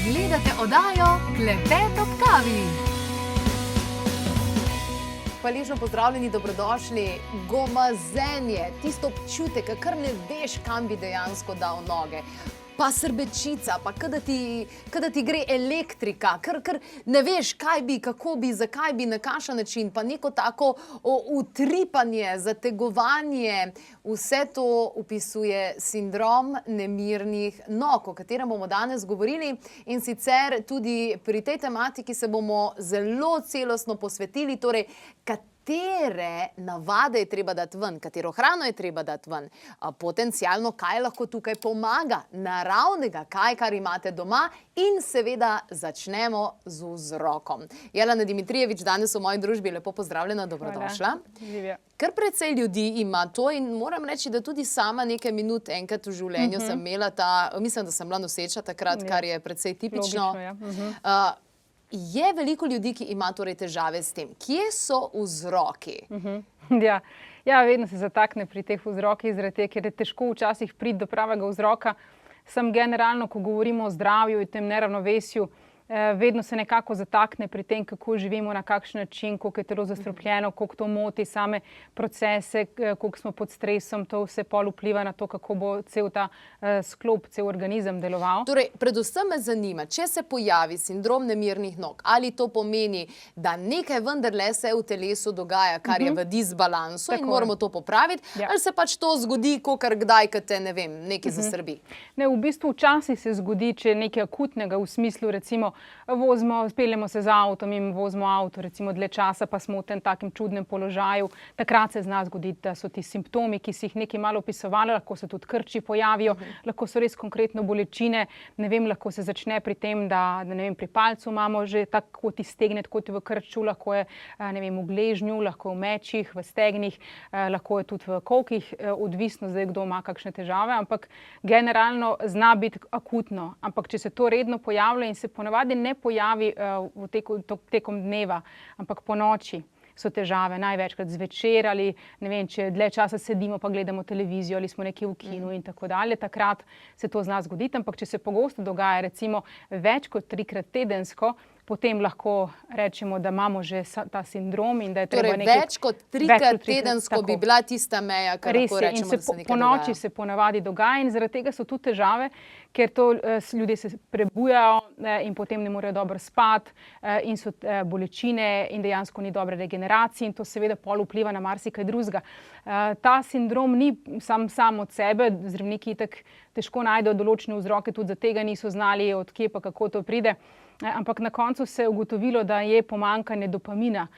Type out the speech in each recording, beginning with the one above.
Gledate oddajo Klepet ob kavi. Hvaležno pozdravljeni, dobrodošli. Gomazenje, tisto občutek, kar ne veš, kam bi dejansko dal noge. Pa srbečica, pa kada ti gre elektrika, ker ne veš, kaj bi, kako bi, zakaj bi, na kakšen način, pa neko tako utripanje, zategovanje, vse to opisuje sindrom nemirnih nog, o katerem bomo danes govorili, in sicer tudi pri tej tematiki se bomo zelo celostno posvetili, torej katere navade je treba dati ven, katero hrano je treba dati ven, potencialno kaj lahko tukaj pomaga, naravnega, kaj, kar imate doma, in seveda začnemo z vzrokom. Jelena Dimitrijevič danes v moji družbi, lepo pozdravljena, dobrodošla. Kar precej ljudi ima to in moram reči, da tudi sama nekaj minut enkrat v življenju sem imela mislim, da sem bila noseča takrat, kar je precej tipično. Je veliko ljudi, ki ima torej težave s tem. Kje so vzroki? Ja, vedno se zatakne pri teh vzrokih, zaradi tega, ker je težko včasih priti do pravega vzroka. Sam generalno, ko govorimo o zdravju in tem neravnovesju, vedno se nekako zatakne pri tem, kako živimo, na kakšen način, koliko je telo zastrupljeno, koliko to moti same procese, koliko smo pod stresom, to vse pol vpliva na to, kako bo cel ta sklop, cel organizem deloval. Torej, predvsem me zanima, če se pojavi sindrom nemirnih nog, ali to pomeni, da nekaj vendarle se v telesu dogaja, kar je v disbalansu in moramo to popraviti, ali se pač to zgodi, kakor kdaj, ko te, ne vem, nekaj zasrbi? Ne, v bistvu včasih se zgodi, če je nekaj akutnega v smislu, recimo, speljemo se z avtom in vozimo avto recimo dlje časa, pa smo v tem takem čudnem položaju. Takrat se zna zgoditi, da so ti simptomi, ki si jih nekaj malo opisovali, lahko se tudi krči pojavijo, lahko so res konkretno bolečine, ne vem, lahko se začne pri tem, da ne vem, pri palcu imamo že tako ti stegne, kot je v krču, lahko je, ne vem, v gležnju, lahko v mečih, v stegnih, lahko je tudi v kolkih, odvisno zdaj, kdo ima kakšne težave, ampak generalno zna biti akutno. Ampak če se to redno pojavlja in se ponavadi ne pojavi tekom dneva, ampak po noči so težave, največkrat zvečer ali ne vem, če dlje časa sedimo pa gledamo televizijo ali smo nekje v kinu in tako dalje, takrat se to zna zgoditi, ampak če se pogosto dogaja recimo več kot 3-krat tedensko, potem lahko rečemo, da imamo že ta sindrom in da je treba nekaj... Torej, več kot 3-krat tedensko bi bila tista meja, kar lahko rečemo, da se nekaj dogaja. Po noči se ponavadi dogaja in zaradi tega so tu težave, ker to ljudje se prebujajo in potem ne morejo dobro spati in so bolečine in dejansko ni dobre regeneracije in to seveda pol vpliva na marsikaj drugega. Ta sindrom ni sam od sebe, zdravniki itak težko najdejo določene vzroke, tudi za tega niso znali, od kje pa kako to pride. Ampak na koncu se je ugotovilo, da je pomanjkanje dopamina,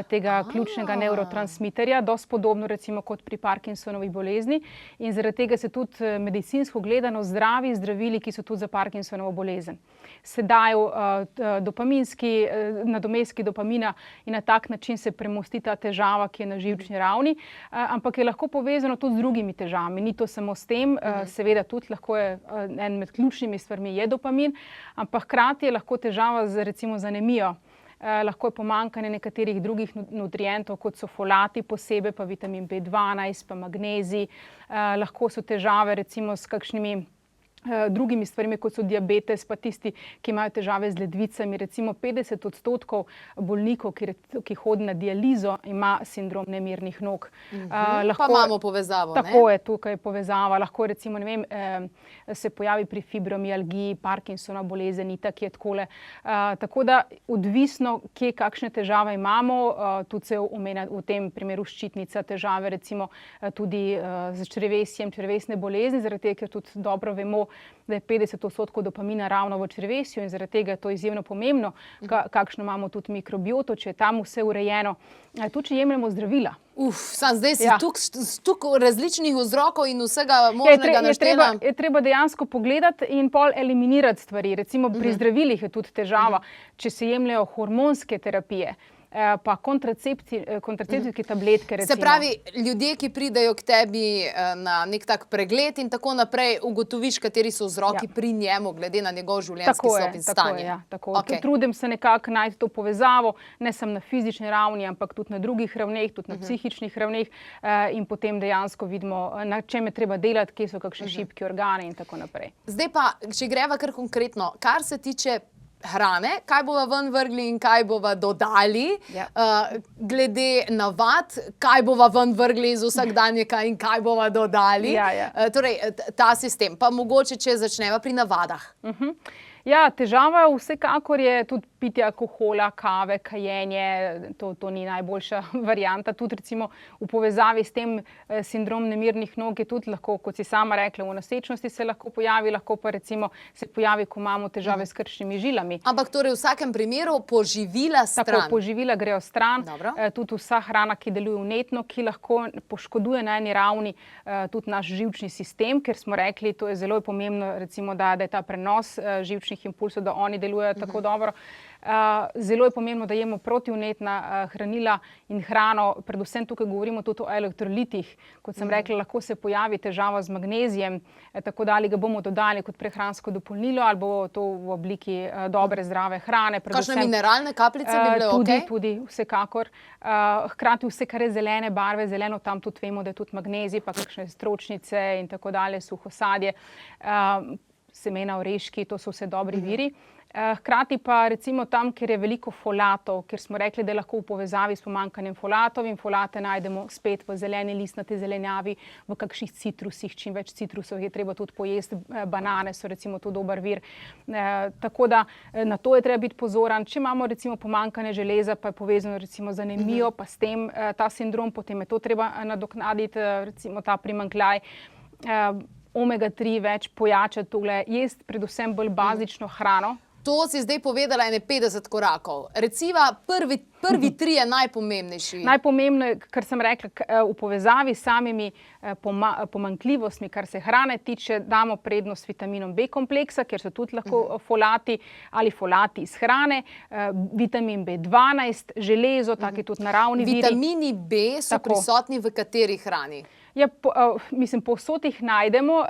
tega ključnega nevrotransmiterja, dosti podobno recimo kot pri Parkinsonovi bolezni in zaradi tega se tudi medicinsko gledano zdravi zdravili, ki so tudi za Parkinsonovo bolezen. Se dajo dopaminski nadomestki dopamina in na tak način se premosti ta težava, ki je na živčni ravni, ampak je lahko povezano tudi z drugimi težavami. Ni to samo s tem, seveda tudi lahko je en med ključnimi stvarmi je dopamin, ampak hkrati je lahko težava recimo z anemijo. Lahko je pomanjkanje nekaterih drugih nutrientov, kot so folati posebej, pa vitamin B12, pa magnezij. Lahko so težave recimo s kakšnimi drugimi stvarmi, kot so diabetes, pa tisti, ki imajo težave z ledvicami. Recimo 50% bolnikov, ki hodi na dializo, ima sindrom nemirnih nog. Pa imamo povezavo, ne? Tako je, tukaj povezava. Lahko recimo, ne vem, se pojavi pri fibromialgiji, Parkinsonova bolezen, itak je takole. Tako da odvisno, kje kakšne težave imamo, tudi se omenja v tem primeru ščitnica težave, recimo tudi z črevesjem, črevesne bolezni, zaradi tega, ker tudi dobro vemo, da je 50% dopamina ravno v črevesju in zaradi tega je to izjemno pomembno, kakšno imamo tudi mikrobioto, če je tam vse urejeno. Tudi če jemljemo zdravila. Zdaj si tukaj različnih vzrokov in vsega možnega naštela. Je treba dejansko pogledati in pol eliminirati stvari. Recimo pri zdravilih je tudi težava, če se jemljajo hormonske terapije. pa kontracepcijske tabletke. Se pravi, ljudje, ki pridejo k tebi na nek tak pregled in tako naprej, ugotoviš, kateri so vzroki pri njemu, glede na njegov življenjski slog in stanje. Tako. Trudim se nekako najti to povezavo, ne samo na fizični ravni, ampak tudi na drugih ravneh, tudi na psihičnih ravneh, in potem dejansko vidimo, na čem je treba delati, kje so kakšni šibki organi in tako naprej. Zdaj pa, če greva kar konkretno, kar se tiče hrane, kaj bova ven vrgli in kaj bova dodali, glede navad, kaj bova ven vrgli iz vsakdanjika in kaj bova dodali. Torej, ta sistem. Pa mogoče, če začneva pri navadah. Ja, težava vsekakor je tudi pitje alkohola, kave, kajenje, to ni najboljša varianta. Tudi recimo v povezavi s tem sindrom nemirnih nog je tudi lahko, kot si sama rekla, v nosečnosti se lahko pojavi, lahko pa recimo se pojavi, ko imamo težave s krčnimi žilami. Ampak torej v vsakem primeru poživila stran. Tako, poživila grejo stran. Tudi vsa hrana, ki deluje vnetno, ki lahko poškoduje na eni ravni tudi naš živčni sistem, ker smo rekli, to je zelo pomembno, recimo, da je ta prenos živčnih impulsov, da oni delujejo tako dobro. Zelo je pomembno, da jemo protivnetna hranila in hrano, predvsem tukaj govorimo tudi o elektrolitih. Kot sem rekla, lahko se pojavi težava z magnezijem, tako da ali ga bomo dodali kot prehransko dopolnilo ali bo to v obliki dobre, zdrave hrane. Kakšne mineralne kapljice bi bile okej? Tudi, vsekakor. Hkrati vse, kar je zelene barve, zeleno tam tudi vemo, da je tudi magnezij, pa kakšne stročnice in tako dalje, suho sadje, semena, oreški, to so vse dobri viri. Hkrati pa recimo tam, kjer je veliko folatov, ker smo rekli, da je lahko v povezavi s pomanjkanjem folatov in folate najdemo spet v zeleni listnati zelenjavi, v kakšnih citrusih, čim več citrusov je treba tudi pojesti, banane so recimo to dober vir. Tako da na to je treba biti pozoren. Če imamo recimo pomanjkanje železa, pa je povezano recimo z anemijo, pa s tem ta sindrom, potem je to treba nadoknaditi, recimo ta primanjkljaj. Omega-3 več pojačati tole, jesti predvsem bolj bazično hrano. To si zdaj povedala ene 50 korakov. Reciva, prvi tri je najpomembnejši. Najpomembno je, kar sem rekla, v povezavi s samimi pomanjkljivostmi, kar se hrane tiče, damo prednost vitaminom B kompleksa, ker so tudi lahko folati ali folati iz hrane, vitamin B12, železo, taki tudi naravni viri. Vitamini B so prisotni v kateri hrani? Ja, mislim, povsod jih najdemo.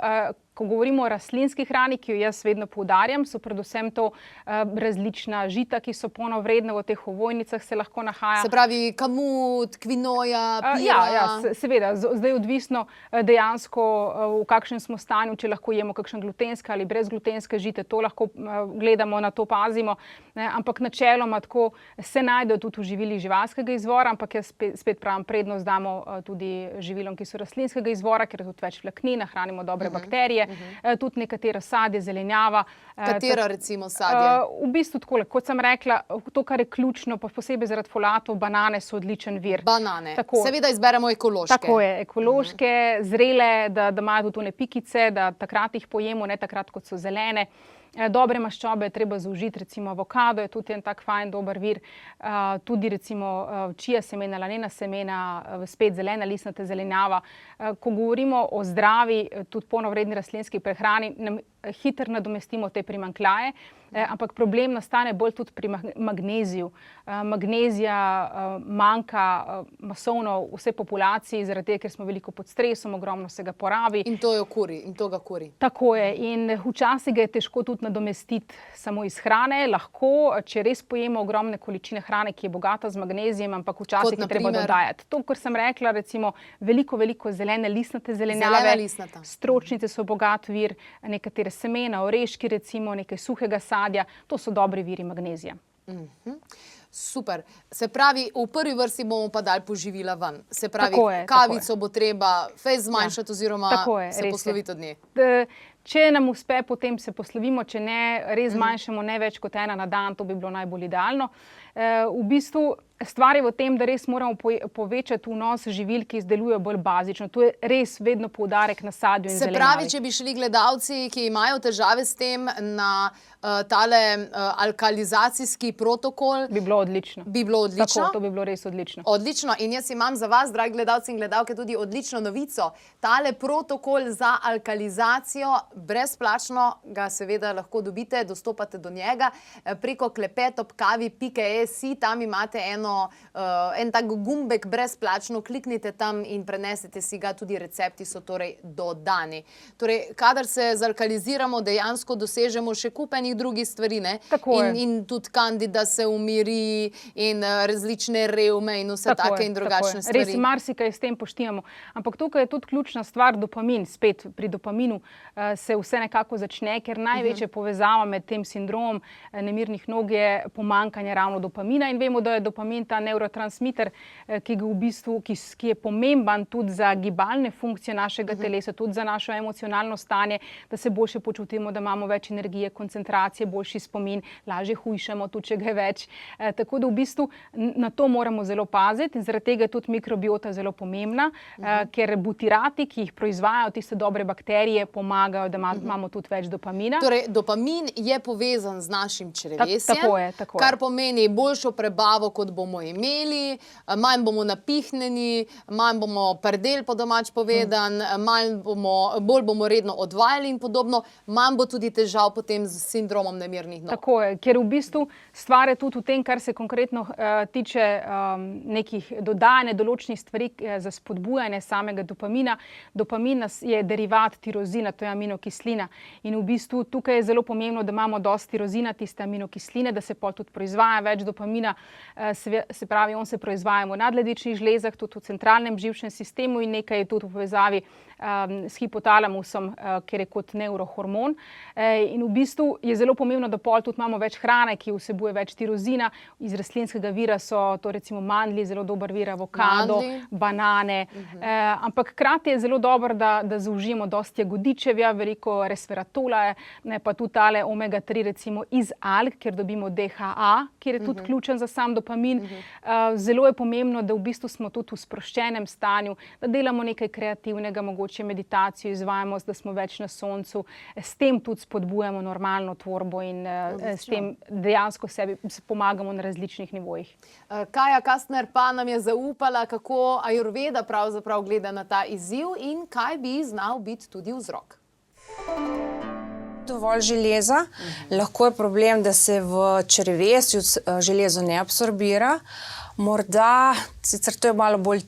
Ko govorimo o rastlinski hrani, ki jo jaz vedno poudarjam, so predvsem to različna žita, ki so polnovredna, v teh ovojnicah se lahko nahaja. Se pravi, kamut, kvinoja, pira. Ja, seveda. Zdaj odvisno dejansko, v kakšnem smo stanju, če lahko jemo kakšne glutenske ali brezglutenske žite, to lahko gledamo, na to pazimo. Ampak načeloma tako se najdejo tudi v živilih živalskega izvora, ampak jaz spet pravim, prednost damo tudi živilom, ki so rastlinskega izvora, ker je tudi več vlaknin, nahranimo dobre bakterije. Tudi nekatera sadje, zelenjava. Katera recimo sadje? V bistvu tako, kot sem rekla, to, kar je ključno, pa posebej zaradi folatov, banane so odličen vir. Banane. Seveda izberemo ekološke. Tako je, ekološke, zrele, da imajo tudi tone pikice, da takrat jih pojemo, ne takrat, kot so zelene. Dobre maščobe je treba zaužiti, recimo avokado je tudi en tak fajn, dober vir. Tudi recimo čija semena, lanena semena, spet zelena listnata zelenjava. Ko govorimo o zdravi, tudi polnovredni rastlinski prehrani, hitro nadomestimo te primanjkljaje, ampak problem nastane bolj tudi pri magneziju. Magnezija manjka masovno v vsej populaciji, zaradi tega, ker smo veliko pod stresom, ogromno se ga porabi. In to ga kuri. Tako je. In včasih ga je težko tudi nadomestiti samo iz hrane. Lahko, če res pojemo ogromne količine hrane, ki je bogata z magnezijem, ampak včasih je treba dodajati. To, kar sem rekla, recimo veliko zelene listnate zelenjave, stročnice so bogat vir, nekatere semena, oreški recimo, nekaj suhega sadja, to so dobri viri magnezija. Super. Se pravi, v prvi vrsti bomo pa dali poživila ven. Se pravi, kavico bo treba fejst zmanjšati oziroma se posloviti od nje. Če nam uspe, potem se poslovimo, če ne, res zmanjšamo ne več kot ena na dan, to bi bilo najbolj idealno. V bistvu stvar je v tem, da res moramo povečati vnos živil, ki izdelujejo bolj bazično. To je res vedno poudarek na sadju in zelenjavi. Se pravi, če bi šli gledalci, ki imajo težave s tem, na tale alkalizacijski protokol. Bi bilo odlično. Bi bilo odlično? Tako, to bi bilo res odlično. Odlično. In jaz imam za vas, dragi gledalci in gledalke, tudi odlično novico. Tale protokol za alkalizacijo brezplačno ga seveda lahko dobite, dostopate do njega preko klepet.kavi.si, tam imate eno enostavno en tak gumbek brezplačno, kliknite tam in prenesete si ga, tudi recepti so torej dodani. Torej, kadar se zalkaliziramo, dejansko dosežemo še kupenih drugih stvari, ne? In tudi kandida se umiri in različne revme in vse take in drugačne stvari. Res marsikaj s tem poštimamo. Ampak tukaj je tudi ključna stvar dopamin. Spet pri dopaminu se vse nekako začne, ker največja povezava med tem sindromom nemirnih nog je pomanjkanje ravno dopamina in vemo, da je dopamin ta neurotransmiter, ki je pomemben tudi za gibalne funkcije našega telesa, tudi za našo emocionalno stanje, da se boljše počutimo, da imamo več energije, koncentracije, boljši spomin, lažje hujšamo, tudi če ga je več. Tako da v bistvu na to moramo zelo paziti in zaradi tega je tudi mikrobiota zelo pomembna, ker butirati, ki jih proizvajajo tiste dobre bakterije, pomagajo, da imamo tudi več dopamina. Torej, dopamin je povezan z našim črevesjem, kar pomeni boljšo prebavo, kot bomo imeli, manj bomo napihnjeni, manj bomo prdel, po domač povedan, bolj bomo redno odvajali in podobno, manj bo tudi težav potem z sindromom nemirnih nog. Tako je, ker v bistvu stvar je tudi v tem, kar se konkretno tiče nekih dodajanja določenih stvari za spodbujanje samega dopamina. Dopamin je derivat tirozina, to je aminokislina. In v bistvu tukaj je zelo pomembno, da imamo dosti tirozina, tiste aminokisline, da se potem tudi proizvaja več dopamina. Se pravi, on se proizvaja v nadledvičnih žlezah, tudi v centralnem živčnem sistemu in nekaj je tudi v povezavi s hipotalamusom, ker je kot neurohormon. In v bistvu je zelo pomembno, da potem tudi imamo več hrane, ki vsebuje več tirozina. Iz rastlinskega vira so to recimo mandlji, zelo dober vir, avokado, banane. Ampak hkrati je zelo dobro, da zaužijemo dosti jagodičevja, veliko resveratola, pa tudi tale omega-3 recimo iz alg, ker dobimo DHA, kjer je tudi ključen za sam dopamin. Zelo je pomembno, da v bistvu smo tudi v sproščenem stanju, da delamo nekaj kreativnega, mogoče meditacijo izvajamo, da smo več na soncu. S tem tudi spodbujamo normalno tvorbo in s tem dejansko sebi pomagamo na različnih nivojih. Kaja Kastner pa nam je zaupala, kako ajurveda pravzaprav gleda na ta izziv in kaj bi znal biti tudi vzrok. Dovolj železa. Lahko je problem, da se v črevesju železo ne absorbira. Morda, sicer to je malo bolj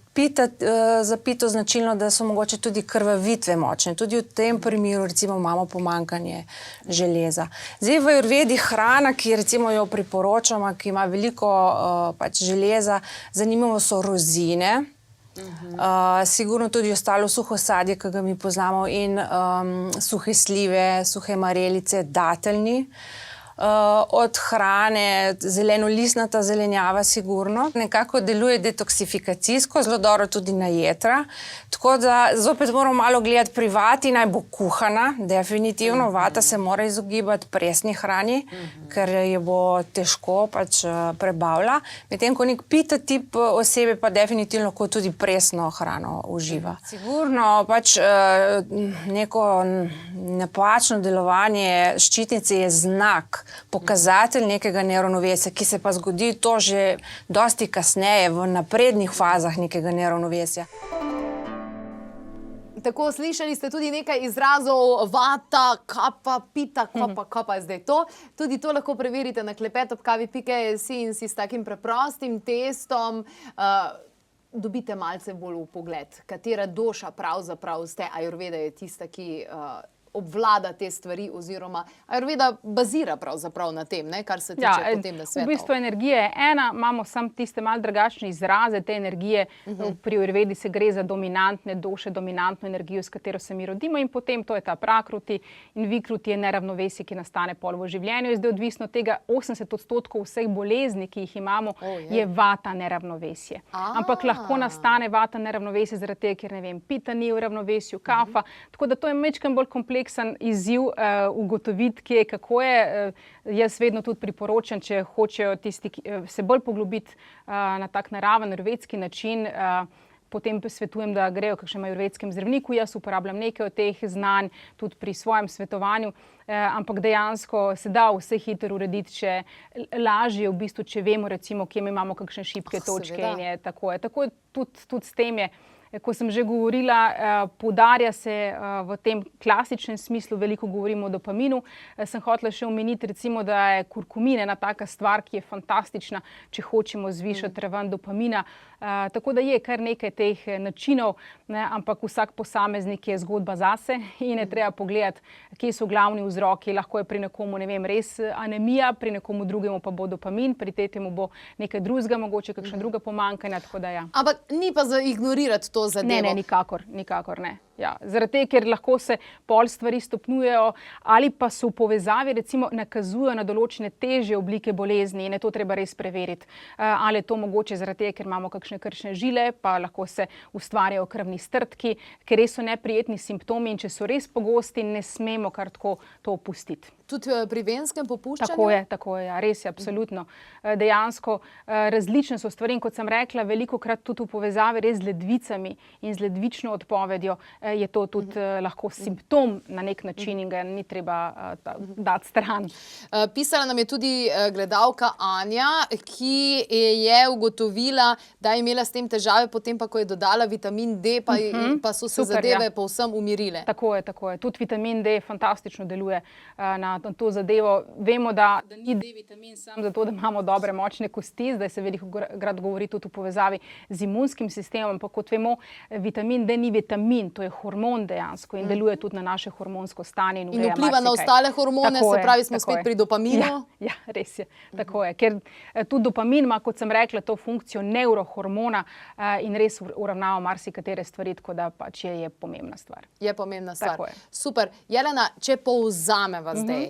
zapito značilno, da so mogoče tudi krvavitve močne. Tudi v tem primeru recimo imamo pomanjkanje železa. Zdaj v ajurvedi hrana, ki recimo jo priporočamo, ki ima veliko železa, zanimivo so rozine. Sigurno tudi ostalo suho sadje, ki ga mi poznamo, in suhe slive, suhe marelice, dateljni. Od hrane, zelenolistnata zelenjava sigurno. Nekako deluje detoksifikacijsko, zelo dobro tudi na jetra. Tako da zopet moramo malo gledati pri vati, naj bo kuhana, definitivno. Vata se mora izogibati presni hrani, ker je bo težko prebavlja. Medtem ko nek pita tip osebe pa definitivno lahko tudi presno hrano uživa. Sigurno neko napačno delovanje ščitnice je znak, pokazatelj nekega neravnovesja, ki se pa zgodi to že dosti kasneje, v naprednih fazah nekega neravnovesja. Tako, slišali ste tudi nekaj izrazov vata, kapa, pita, kapa je zdaj to. Tudi to lahko preverite na klepet@kavi.si in si s takim preprostim testom dobite malce bolj v pogled, katera doša pravzaprav ste. Ajurveda je tista, ki obvlada te stvari, oziroma ajurveda bazira pravzaprav na tem, kar se tiče potem nasvetov. V bistvu energija je ena, imamo samo tiste malo drugačne izraze te energije. Pri ajurvedi se gre za dominantne doše, dominantno energijo, s katero se mi rodimo, in potem to je ta prakruti in vikruti je neravnovesje, ki nastane pol v življenju. Zdaj odvisno od tega 80% vseh bolezni, ki jih imamo, je vata neravnovesje. Ampak lahko nastane vata neravnovesje zaradi tega, ker pita ni v ravnovesju, kafa, tako da to je majčkeno bolj kompleksen izziv ugotoviti, kje, kako je. Jaz vedno tudi priporočam, če hočejo tisti se bolj poglobiti na tak naraven ajurvedski način, potem svetujem, da grejo k kakšnemu ajurvedskemu zdravniku. Jaz uporabljam nekaj od teh znanj tudi pri svojem svetovanju, ampak dejansko se da vse hitro urediti, če lažje v bistvu, če vemo recimo, kje imamo kakšne šibke točke in je tako. Tako tudi s tem je Ko sem že govorila, poudarja se v tem klasičnem smislu, veliko govorimo o dopaminu. Sem hotela še omeniti, recimo, da je kurkumin ena taka stvar, ki je fantastična, če hočemo zvišati raven dopamina. Tako da je kar nekaj teh načinov, ampak vsak posameznik je zgodba zase in je treba pogledati, kje so glavni vzroki. Lahko je pri nekomu, ne vem, res anemija, pri nekomu drugemu pa bo dopamin, pri tretjemu bo nekaj drugega, mogoče kakšna druga pomanjkanja, tako da ja. Ampak ni pa za ignorirati to zadevo. Ne, nikakor ne. Ja, zaradi tega, ker lahko se pol stvari stopnjujejo ali pa so v povezavi, recimo nakazujejo na določene težje oblike bolezni in je to treba res preveriti. Ali je to mogoče zaradi tega, ker imamo kakšne krčne žile, pa lahko se ustvarjajo krvni strdki, ker res so neprijetni simptomi in če so res pogosti, ne smemo kar tako to opustiti. Tudi pri venskem popuščanju? Tako je, ja, res je, absolutno. Dejansko različne so stvari in kot sem rekla, velikokrat tudi v povezavi res z ledvicami in z ledvično odpovedjo je to tudi lahko simptom na nek način in ga ni treba dati stran. Pisala nam je tudi gledalka Anja, ki je ugotovila, da je imela s tem težave, potem pa, ko je dodala vitamin D, pa so se zadeve povsem umirile. Tako je. Tudi vitamin D fantastično deluje na to zadevo. Vemo, da ni D-vitamin sam zato, da imamo dobre, močne kosti, zdaj se velikokrat govori tudi v povezavi z imunskim sistemom, ampak kot vemo, vitamin D ni vitamin, to je hormon dejansko in deluje tudi na naše hormonsko stanje. In vpliva na ostale hormone, se pravi, smo spet pri dopaminu? Ja, res je, tako je. Ker tudi dopamin ima, kot sem rekla, to funkcijo nevrohormona in res uravnava marsikatere stvari, tako da pač je pomembna stvar. Je pomembna stvar. Super. Jelena, če povzameva zdaj,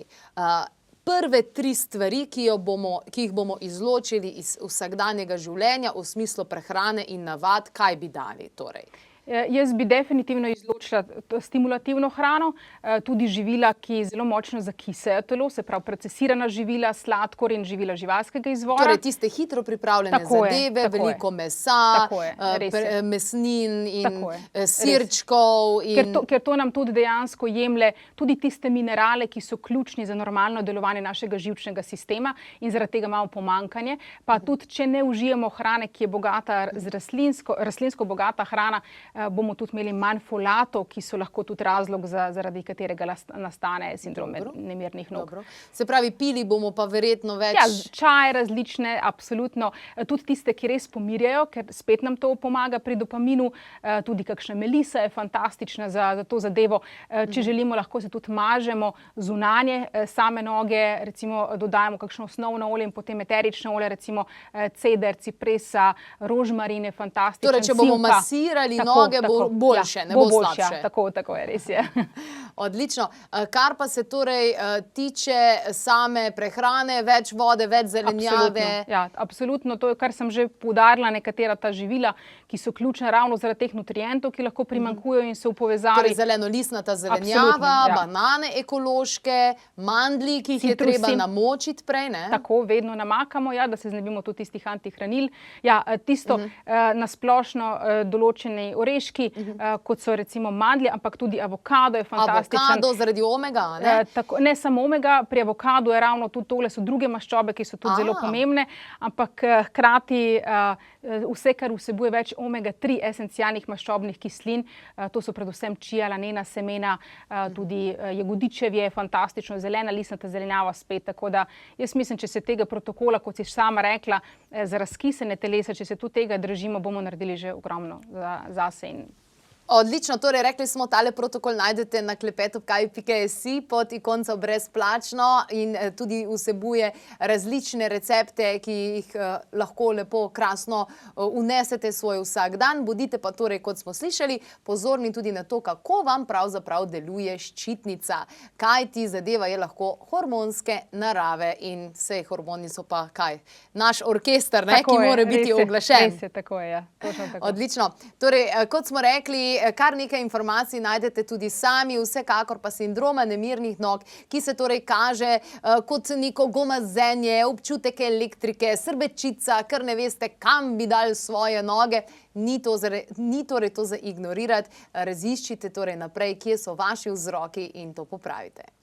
prve 3 stvari, ki jih bomo izločili iz vsakdanjega življenja v smislu prehrane in navad, kaj bi dali torej? Jaz bi definitivno izločila stimulativno hrano, tudi živila, ki zelo močno zakisejo telo, se pravi procesirana živila, sladkor in živila živalskega izvora. Torej tiste hitro pripravljene zadeve, veliko mesa, mesnin in sirčkov. Ker to nam tudi dejansko jemlje tudi tiste minerale, ki so ključni za normalno delovanje našega živčnega sistema in zaradi tega imamo pomanjkanje. Pa tudi, če ne užijemo hrane, ki je bogata z rastlinsko bogata hrana, bomo tudi imeli manj folatov, ki so lahko tudi razlog, zaradi katerega nastane sindrom nemirnih nog. Se pravi, pili bomo pa verjetno več... Ja, čaje različne, absolutno. Tudi tiste, ki res pomirjajo, ker spet nam to pomaga pri dopaminu. Tudi kakšna melisa je fantastična za to zadevo. Če želimo, lahko se tudi mažemo zunanje same noge, recimo dodajamo kakšno osnovno olje in potem eterično olje, recimo ceder, cipresa, rožmarin je fantastičen. Torej, če bomo masirali noge, bo boljše, ne bo slabše. Tako je, res je. Odlično. Kar pa se torej tiče same prehrane, več vode, več zelenjave. Absolutno. To je, kar sem že poudarila, nekatera ta živila, ki so ključna ravno zaradi teh nutrientov, ki lahko primanjkujejo in so v povezavi. Torej zelenolistnata zelenjava, banane ekološke, mandlji, ki jih je treba namočiti prej, ne? Tako, vedno namakamo, da se znebimo tudi tistih antihranil. Tisto nasplošno določeni oreški, kot so recimo mandlji, ampak tudi avokado je fantastičen. Avokado zaradi omega, ne? Ne samo omega, pri avokadu je ravno tudi tole, so druge maščobe, ki so tudi zelo pomembne, ampak hkrati vse, kar vsebuje več omega-3 esencialnih maščobnih kislin, to so predvsem čija, lanena semena, tudi jagodičevje, fantastično, zelena listnata zelenjava spet, tako da jaz mislim, če se tega protokola, kot si sama rekla, za razkisene telesa, če se tudi tega držimo, bomo naredili že ogromno zase in Odlično, torej rekli smo, tale protokol najdete na klepetu.si pod ikonco brezplačno in tudi vsebuje različne recepte, ki jih lahko lepo, krasno unesete svoj vsak dan. Bodite pa torej, kot smo slišali, pozorni tudi na to, kako vam pravzaprav deluje ščitnica. Kaj ti zadeva je lahko hormonske narave in vse hormoni so pa kaj? Naš orkester, ki mora biti oglašen. Res je, tako je, ja. Točno tako. Odlično. Torej, kot smo rekli, kar nekaj informacij najdete tudi sami, vsekakor pa sindroma nemirnih nog, ki se torej kaže kot neko gomazenje, občutek elektrike, srbečica, ker ne veste, kam bi dali svoje noge, ni torej to za ignorirati, raziščite torej naprej, kje so vaši vzroki in to popravite.